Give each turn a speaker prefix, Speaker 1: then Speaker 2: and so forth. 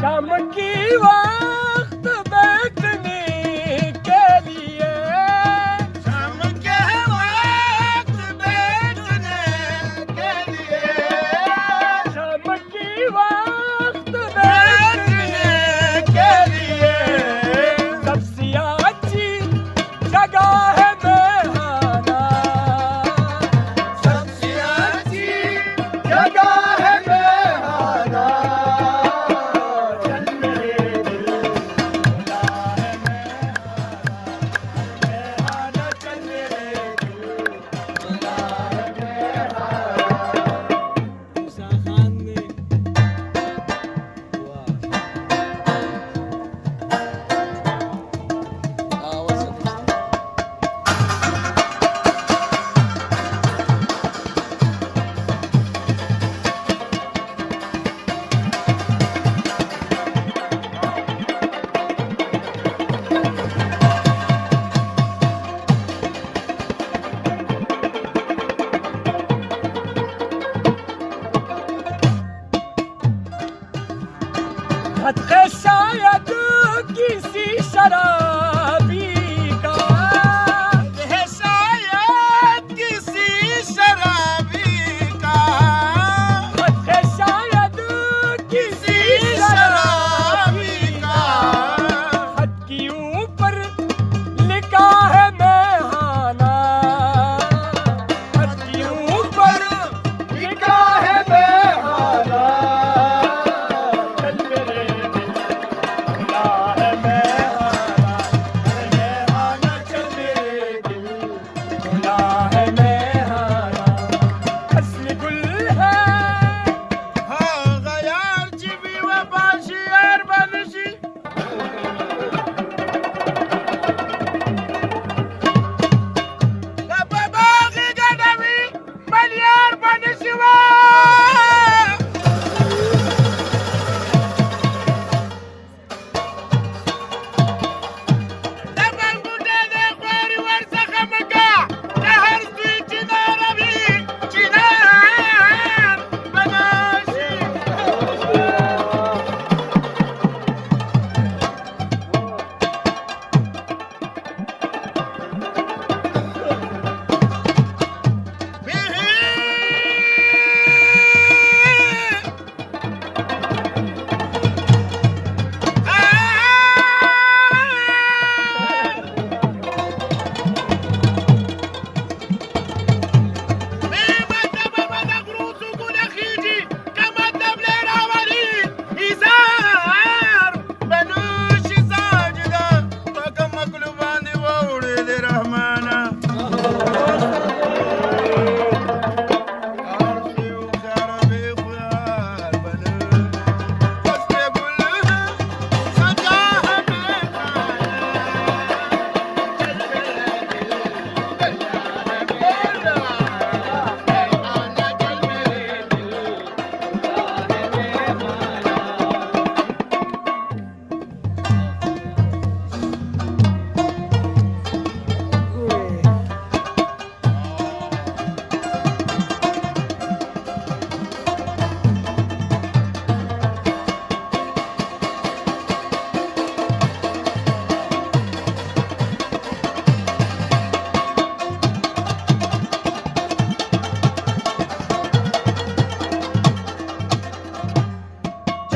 Speaker 1: शाम की वक्त बैठने के लिए शाम के वक्त बैठने के लिए शाम की वक्त बैठने के लिए सबसे अच्छी जगह है मेहाना सबसे अच्छी जगह है मेहाना खतरे शायद किसी शराबी का है शायद किसी शराबी का खतरे शायद किसी शराबी का खत के ऊपर लिखा है मेहाना खत के ऊपर लिखा है मेहाना